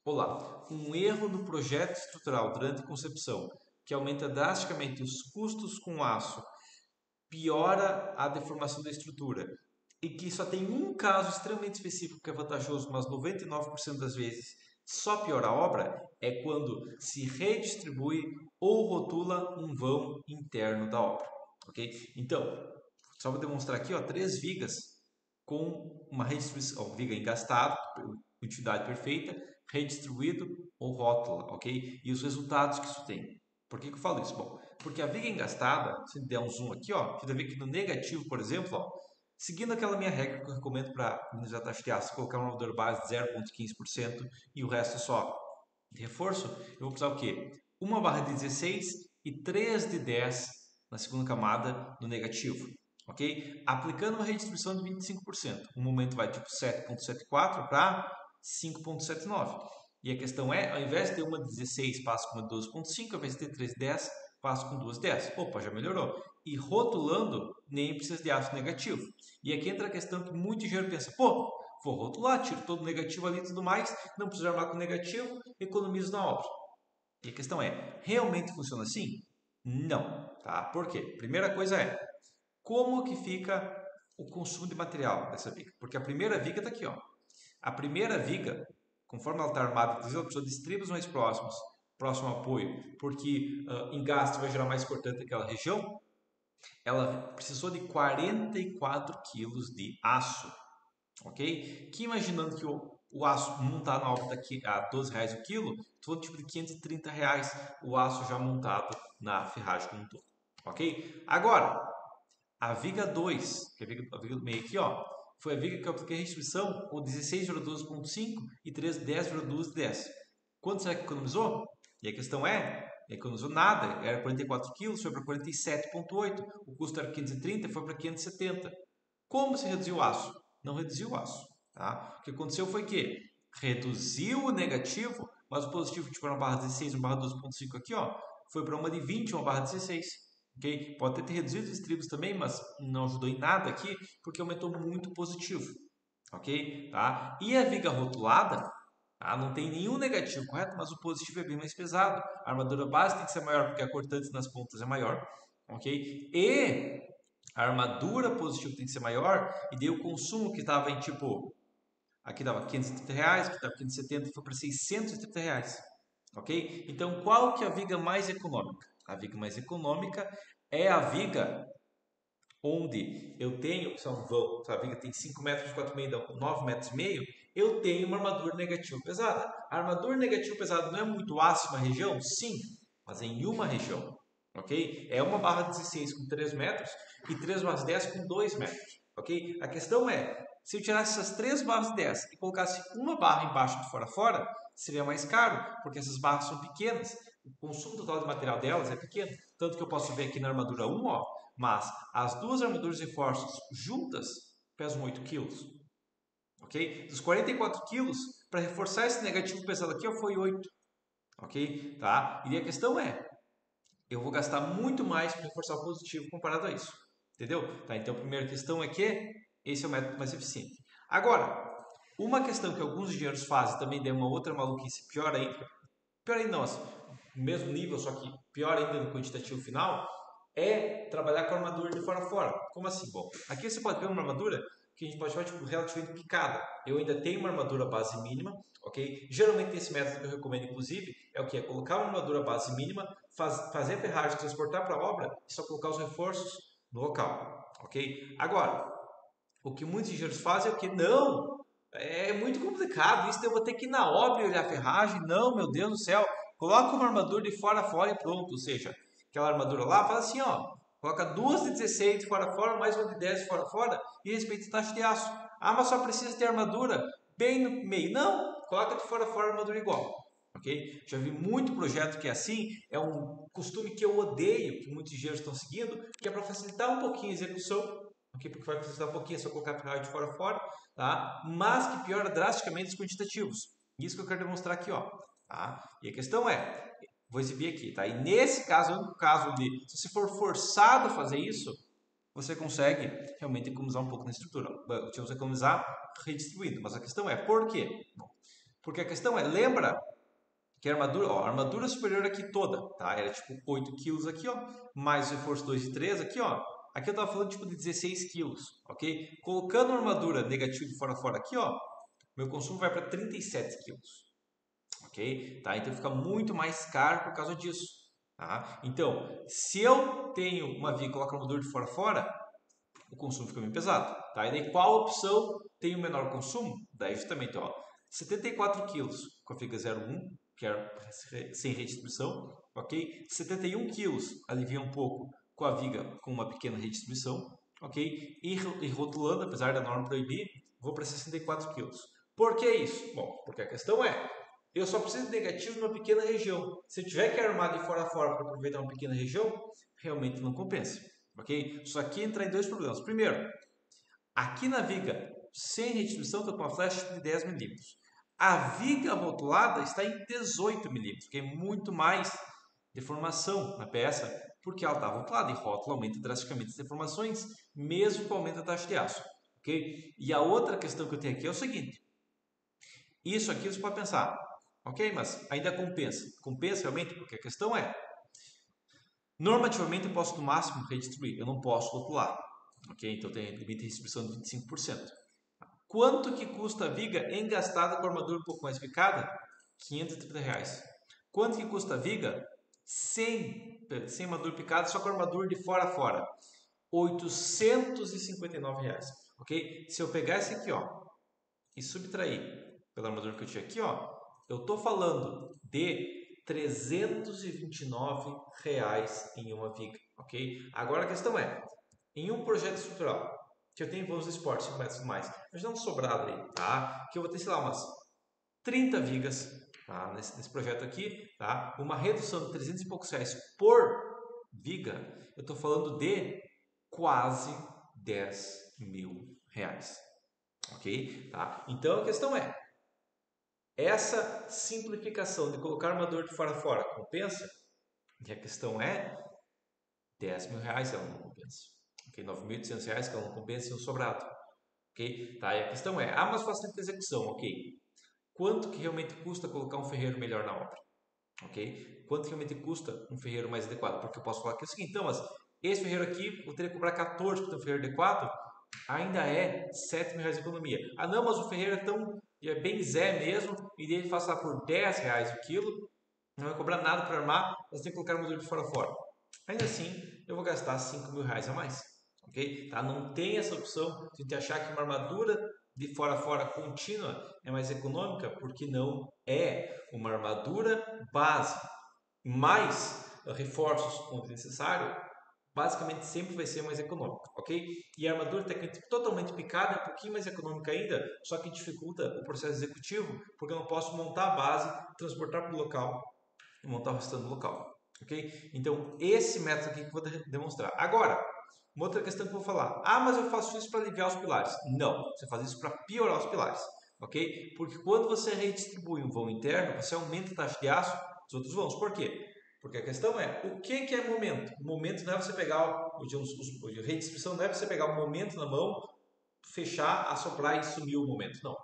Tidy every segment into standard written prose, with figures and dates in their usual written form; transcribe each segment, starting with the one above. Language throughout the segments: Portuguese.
Olá, um erro no projeto estrutural durante a concepção que aumenta drasticamente os custos com aço, piora a deformação da estrutura e que só tem um caso extremamente específico que é vantajoso, mas 99% das vezes só piora a obra, é quando se redistribui ou rotula um vão interno da obra, ok? Então, só vou demonstrar aqui, ó, 3 vigas com uma redistribuição, viga engastado, utilidade perfeita, redistribuído ou rótula, ok? E os resultados que isso tem. Por que eu falo isso? Bom, porque a viga engastada, se der um zoom aqui, ó, você vai ver que no negativo, por exemplo, ó, seguindo aquela minha regra que eu recomendo para minimizar a taxa de aço, colocar uma armadura base de 0,15% e o resto só de reforço, eu vou precisar o quê? Uma barra de 16 e 3 de 10 na segunda camada no negativo. Ok? Aplicando uma redistribuição de 25%, o momento vai tipo 7,74 para 5,79. E a questão é, ao invés de ter uma 16, passo com uma 12,5, ao invés de ter 3,10, passo com 2,10. Opa, já melhorou. E rotulando, nem precisa de aço negativo. E aqui entra a questão que muito engenheiro pensa, pô, vou rotular, tiro todo o negativo ali e tudo mais, não preciso armar com negativo, economizo na obra. E a questão é, realmente funciona assim? Não, tá? Por quê? Primeira coisa é, como que fica o consumo de material dessa viga? Porque a primeira viga está aqui, ó. A primeira viga, conforme ela está armada, inclusive ela precisa de estribos mais próximos, próximo ao apoio, porque engaste vai gerar mais cortante naquela região, ela precisou de 44 quilos de aço, ok? Que imaginando que o aço montado na obra está a R$ 12 o quilo, todo tipo de R$ 530 o aço já montado na ferragem como um todo, ok? Agora, a viga 2, que é a viga do meio aqui, ó, foi a viga que eu apliquei a restrição, o 16,12,5 e 10,12,10. Quanto será que economizou? E a questão é, economizou nada, era 44 quilos, foi para 47,8, o custo era 530, foi para 570. Como se reduziu o aço? Não reduziu o aço. Tá? O que aconteceu foi que reduziu o negativo, mas o positivo, tipo, uma barra 16, uma barra 12,5 aqui, ó, foi para uma de 20, uma barra 16. Okay? Pode ter reduzido os estribos também, mas não ajudou em nada aqui, porque aumentou muito o positivo. Ok? Tá? E a viga rotulada, tá? Não tem nenhum negativo, correto? Mas o positivo é bem mais pesado. A armadura base tem que ser maior, porque a cortante nas pontas é maior. Ok? E a armadura positiva tem que ser maior, e daí o consumo que estava em tipo, aqui dava R$ 530, que estava 570, foi para R$ 630, ok? Então qual que é a viga mais econômica? A viga mais econômica é a viga onde eu tenho, são vão, a viga tem 5 metros, 4,5, dá 9 metros e meio, eu tenho uma armadura negativa pesada. A armadura negativa pesada não é muito aço em uma região? Sim, mas em uma região, ok? É uma barra 16 com 3 metros e 3 barras 10 com 2 metros, ok? A questão é, se eu tirasse essas 3 barras 10 e colocasse uma barra embaixo de fora a fora, seria mais caro, porque essas barras são pequenas, o consumo total de material delas é pequeno, tanto que eu posso ver aqui na armadura 1, ó, mas as duas armaduras de reforços juntas pesam 8 kg. Ok? Dos 44 quilos, para reforçar esse negativo pesado aqui, foi 8. Ok? Tá? E a questão é, eu vou gastar muito mais para reforçar o positivo comparado a isso. Entendeu? Tá? Então a primeira questão é que esse é o método mais eficiente. Agora, uma questão que alguns engenheiros fazem também deu uma outra maluquice pior ainda não, assim, mesmo nível, só que pior ainda no quantitativo final, é trabalhar com a armadura de fora a fora. Como assim? Bom, aqui você pode ver uma armadura que a gente pode chamar tipo, relativamente picada. Eu ainda tenho uma armadura base mínima, ok? Geralmente esse método que eu recomendo, inclusive, é o que? É colocar uma armadura base mínima, fazer a ferragem, transportar para a obra e só colocar os reforços no local, ok? Agora, o que muitos engenheiros fazem é o que? Não! É muito complicado isso, eu vou ter que ir na obra e olhar a ferragem. Não, meu Deus do céu. Coloca uma armadura de fora a fora e pronto. Ou seja, aquela armadura lá, faz assim, ó. Coloca duas de 16 de fora a fora, mais uma de 10 de fora a fora e respeita a taxa de aço. Ah, mas só precisa ter armadura bem no meio. Não, coloca de fora a fora a armadura igual. Ok? Já vi muito projeto que é assim, é um costume que eu odeio, que muitos engenheiros estão seguindo, que é para facilitar um pouquinho a execução, okay? Porque vai precisar um pouquinho, é só colocar a ferragem de fora a fora, tá? Mas que piora drasticamente os quantitativos. Isso que eu quero demonstrar aqui, ó. Tá? E a questão é, vou exibir aqui, tá? E nesse caso, o único caso de, se você for forçado a fazer isso, você consegue realmente economizar um pouco na estrutura. Você economizar redistribuindo. Mas a questão é, por quê? Bom, Porque a questão é, lembra que a armadura, ó, a armadura superior aqui toda, tá? Era tipo 8 kg aqui, ó, mais o reforço 2 e 3 aqui, ó. Aqui eu tava falando tipo de 16 kg, ok? Colocando a armadura negativa de fora a fora aqui, ó, meu consumo vai para 37 kg, ok? Tá? Então fica muito mais caro por causa disso, tá? Então, se eu tenho uma viga e coloco a armadura de fora a fora, o consumo fica bem pesado, tá? E daí qual opção tem o menor consumo? Daí justamente, ó, 74 kg com a viga 01, que é sem redistribuição, ok? 71 kg alivia um pouco com a viga com uma pequena redistribuição, ok? E rotulando, apesar da norma proibir, vou para 64 kg. Por que isso? Bom, porque a questão é, eu só preciso de negativo numa pequena região. Se eu tiver que armar de fora a fora para aproveitar uma pequena região, realmente não compensa, ok? Só que entra em dois problemas. Primeiro, aqui na viga sem redistribuição, estou com uma flecha de 10 milímetros. A viga rotulada está em 18 milímetros, que é muito mais deformação na peça, porque ela está rotulada e rótulo aumenta drasticamente as deformações, mesmo com o aumento da taxa de aço. Okay? E a outra questão que eu tenho aqui é o seguinte: isso aqui você pode pensar, ok, mas ainda compensa. Compensa realmente, porque a questão é, normativamente eu posso no máximo redistribuir, eu não posso rotular. Ok, então tem limite de redistribuição de 25%. Quanto que custa a viga engastada com a armadura um pouco mais picada? R$530. Quanto que custa a viga sem armadura picada, só com a armadura de fora a fora? R$859. Ok? Se eu pegar esse aqui, ó, e subtrair pela armadura que eu tinha aqui, ó, eu estou falando de R$329 em uma viga, ok? Agora a questão é, em um projeto estrutural, que eu tenho voos de esporte, 5 metros mais, mas não um sobrado aí, tá? Que eu vou ter, sei lá, umas 30 vigas, tá? Nesse projeto aqui, tá? Uma redução de 300 e poucos reais por viga, eu estou falando de quase R$10.000, ok? Tá? Então a questão é, essa simplificação de colocar armador de fora a fora compensa? E a questão é, R$10.000 ela não compensa. Okay? R$9.800 que ela não compensa em um sobrado. Okay? Tá? E a questão é, mas facilita a execução, ok? Quanto que realmente custa colocar um ferreiro melhor na obra? Ok? Quanto que realmente custa um ferreiro mais adequado? Porque eu posso falar que é o seguinte, então, mas esse ferreiro aqui, eu teria que cobrar 14 para ter um ferreiro adequado, ainda é R$7.000 de economia. Ah não, mas o ferreiro é bem Zé mesmo, e ele faz lá por R$10 o quilo, não vai cobrar nada para armar, mas tem que colocar o modelo de fora a fora. Ainda assim, eu vou gastar R$5.000 a mais. Ok? Tá? Não tem essa opção de te achar que uma armadura de fora a fora contínua é mais econômica, porque não é. Uma armadura base mais reforços quando necessário, basicamente sempre vai ser mais econômica, ok? E a armadura técnica totalmente picada é um pouquinho mais econômica ainda, só que dificulta o processo executivo, porque eu não posso montar a base, transportar para o local e montar o restante do local, ok? Então, esse método aqui que eu vou demonstrar. Agora, uma outra questão que eu vou falar. Ah, mas eu faço isso para aliviar os pilares. Não, você faz isso para piorar os pilares, ok? Porque quando você redistribui um vão interno, você aumenta a taxa de aço dos outros vãos. Por quê? Porque a questão é, o que é momento? O momento não é você pegar, a redistribuição não é você pegar o momento na mão, fechar, assoprar e sumir o momento. Não.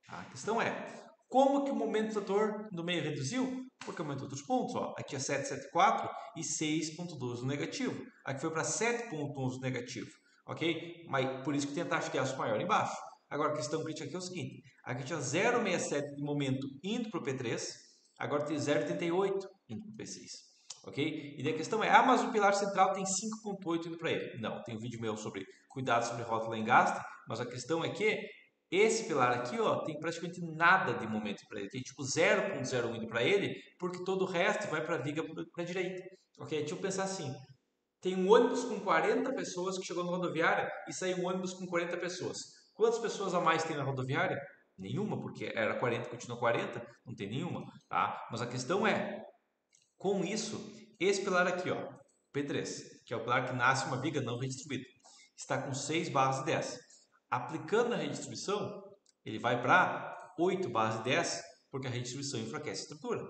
A questão é, como que o momento fator do meio reduziu? Porque aumentou outros pontos. Ó. Aqui é 7,74 e 6,12 no negativo. Aqui foi para 7,11 negativo. Ok? Mas por isso que tem a taxa de aço maior embaixo. Agora a questão crítica aqui é o seguinte. Aqui tinha 0,67 de momento indo para o P3. Agora tem 0,88 indo para o P6. Ok? E daí a questão é, mas o pilar central tem 5,8 indo para ele. Não, tem um vídeo meu sobre cuidado sobre rótula em gasto, mas a questão é que esse pilar aqui, ó, tem praticamente nada de momento para ele. Tem tipo 0,01 indo para ele, porque todo o resto vai para a viga para a direita. Ok? Deixa eu pensar assim. Tem um ônibus com 40 pessoas que chegou na rodoviária e saiu um ônibus com 40 pessoas. Quantas pessoas a mais tem na rodoviária? Nenhuma, porque era 40, continua 40, não tem nenhuma, tá? Mas a questão é, com isso, esse pilar aqui, ó, P3, que é o pilar que nasce uma viga não redistribuída, está com 6 barras de 10. Aplicando a redistribuição, ele vai para 8 barras de 10, porque a redistribuição enfraquece a estrutura.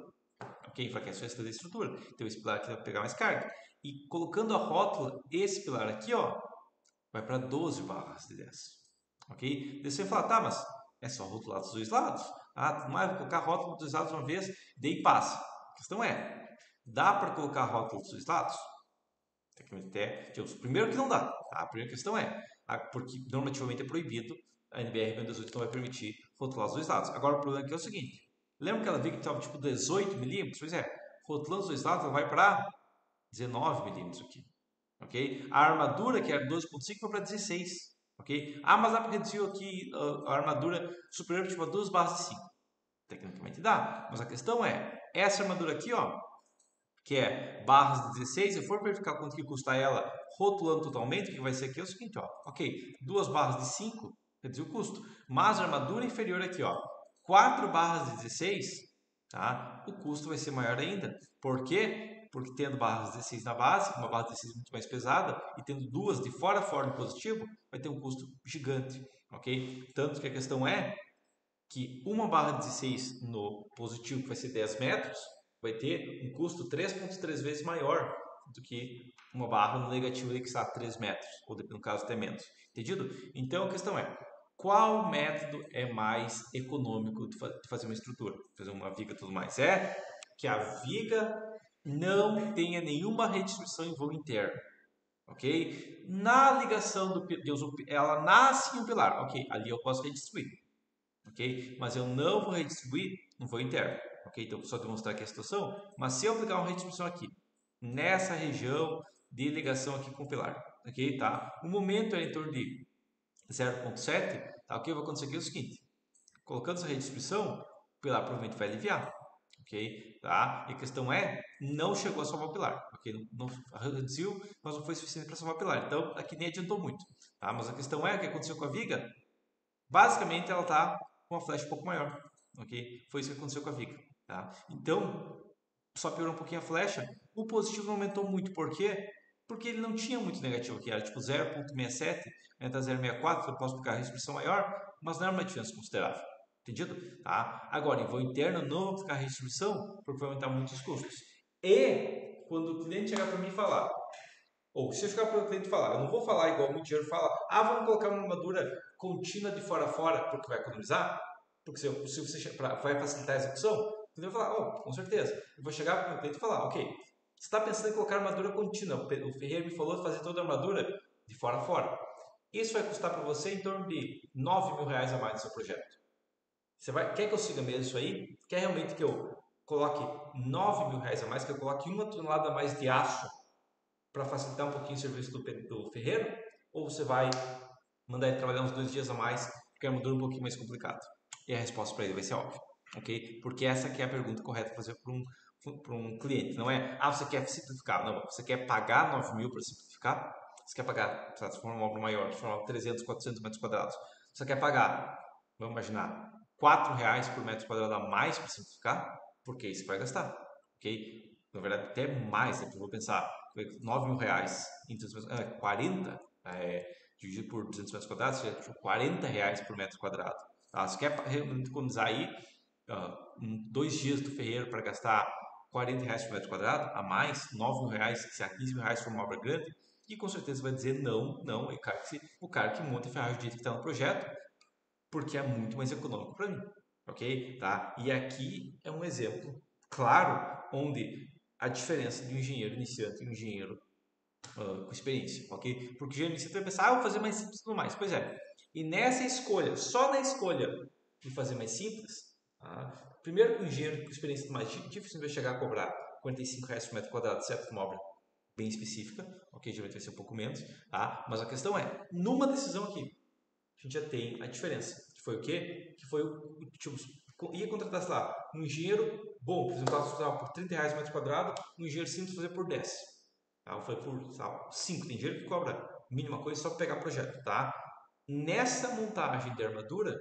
Ok? Enfraquece o resto da estrutura. Então esse pilar aqui vai pegar mais carga. E colocando a rótula, esse pilar aqui, ó, vai para 12 barras de 10. Ok? Daí você vai falar, tá, mas é só rotular dos dois lados. Vou colocar rótulo dos lados uma vez, daí passa. A questão é, dá para colocar rótulo dos lados? Primeiro que não dá. A primeira questão é, porque normativamente é proibido, a NBR 18 não vai permitir rotular os dois lados. Agora o problema aqui é o seguinte, lembra aquela viga que estava tipo 18 milímetros? Pois é, rotulando os dois lados ela vai para 19 milímetros aqui. Ok? A armadura, que era 12.5, foi para 16. Ok? Mas dá para reduzir aqui a armadura superior tipo a 2 barras de 5. Tecnicamente dá, mas a questão é, essa armadura aqui, ó, que é barras de 16, se eu for verificar quanto que custa ela rotulando totalmente, o que vai ser aqui é o seguinte, ó, ok, 2 barras de 5, reduz o custo, mas a armadura inferior aqui, ó, 4 barras de 16, tá? O custo vai ser maior ainda. Por quê? Porque tendo barras de 16 na base, uma barra de 16 muito mais pesada, e tendo duas de fora a fora no positivo, vai ter um custo gigante, ok? Tanto que a questão é que uma barra de 16 no positivo, que vai ser 10 metros, vai ter um custo 3,3 vezes maior do que uma barra no negativo que está a 3 metros, ou no caso até menos. Entendido? Então a questão é, qual método é mais econômico de fazer uma estrutura, fazer uma viga e tudo mais? É que a viga não tenha nenhuma redistribuição em voo interno. Ok? Na ligação do ela nasce em um pilar. Ok, ali eu posso redistribuir. Ok? Mas eu não vou redistribuir no voo interno. Ok? Então, só demonstrar aqui a situação. Mas se eu aplicar uma redistribuição aqui, nessa região de ligação aqui com o pilar, ok? Tá? O momento é em torno de 0,7, tá? O que vai acontecer aqui é o seguinte, colocando essa redistribuição, o pilar provavelmente vai aliviar, ok? Tá? E a questão é, não chegou a salvar o pilar, ok? Não reduziu, mas não foi suficiente para salvar o pilar. Então, aqui nem adiantou muito, tá? Mas a questão é, o que aconteceu com a viga? Basicamente, ela está com uma flecha um pouco maior, ok? Foi isso que aconteceu com a viga, tá? Então, só piorou um pouquinho a flecha. O positivo não aumentou muito, por quê? Porque ele não tinha muito negativo aqui, era tipo 0,67, entra 0,64, eu posso aplicar a restrição maior, mas não é uma diferença considerável. Entendido? Tá? Agora, em voo interno, não vou aplicar restrição, porque vai aumentar muitos custos. E, quando o cliente chegar para mim e falar, ou se eu chegar para o cliente e falar, eu não vou falar igual muito dinheiro fala, vamos colocar uma armadura contínua de fora a fora, porque vai economizar, porque se você vai facilitar a execução, o cliente vai falar, com certeza. Eu vou chegar para o meu cliente e falar, ok, você está pensando em colocar armadura contínua, o Ferreira me falou de fazer toda a armadura de fora a fora. Isso vai custar para você em torno de 9 mil reais a mais no seu projeto. Quer que eu siga mesmo isso aí? Quer realmente que eu coloque 9 mil reais a mais, que eu coloque 1 tonelada a mais de aço para facilitar um pouquinho o serviço do ferreiro? Ou você vai mandar ele trabalhar uns 2 dias a mais, porque a armadura é um pouquinho mais complicado? E a resposta para ele vai ser óbvia, ok? Porque essa aqui é a pergunta correta para fazer para um cliente, não é, você quer simplificar, não, você quer pagar 9 mil para simplificar? Você quer pagar, se for uma obra maior, se for 300, 400 metros quadrados, você quer pagar, vamos imaginar, 4 reais por metro quadrado a mais para simplificar? Porque isso vai gastar, ok? Na verdade, até mais, né? Eu vou pensar, 9 mil reais em 200 metros, 40 dividido por 200 metros quadrados, seria tipo 40 reais por metro quadrado. Tá? Se quer economizar aí 2 dias do ferreiro para gastar 40 reais por metro quadrado, a mais, 9 mil reais, se a 15 mil reais for uma obra grande, e com certeza vai dizer não, não, o cara que monta a ferragem do jeito que está no projeto, porque é muito mais econômico para mim, ok? Tá? E aqui é um exemplo claro onde a diferença de um engenheiro iniciante e um engenheiro com experiência, ok? Porque o engenheiro iniciante vai pensar, vou fazer mais simples e tudo mais. Pois é. E nessa escolha, só na escolha de fazer mais simples, primeiro que o engenheiro com experiência mais difícil vai chegar a cobrar 45 reais por metro quadrado, certo? Uma obra bem específica, ok? Geralmente vai ser um pouco menos, tá? Mas a questão é, numa decisão aqui, a gente já tem a diferença. Que foi o quê? Que foi o tipo, ia contratar, sei lá, um engenheiro bom, por exemplo, por 30 reais por metro quadrado, um engenheiro simples fazer por 10. Tá? Foi por 5. Tem engenheiro que cobra mínima coisa só para pegar projeto. Tá? Nessa montagem de armadura,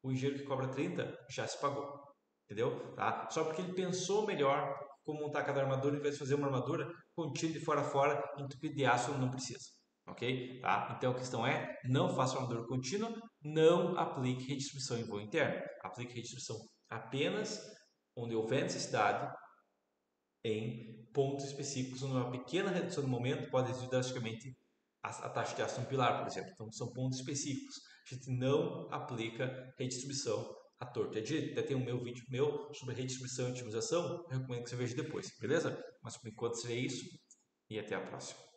o engenheiro que cobra 30 já se pagou. Entendeu? Tá? Só porque ele pensou melhor como montar cada armadura, em vez de fazer uma armadura contínua de fora a fora, entupido de aço, não precisa. Ok? Tá? Então a questão é, não faça armadura contínua, não aplique redistribuição em voo interno. Aplique redistribuição apenas onde houver necessidade, em pontos específicos, onde uma pequena redução no momento pode reduzir drasticamente a taxa de ação pilar, por exemplo. Então, são pontos específicos. A gente não aplica redistribuição à torta. Até tem um meu vídeo meu sobre redistribuição e otimização, eu recomendo que você veja depois, beleza? Mas por enquanto seria isso e até a próxima.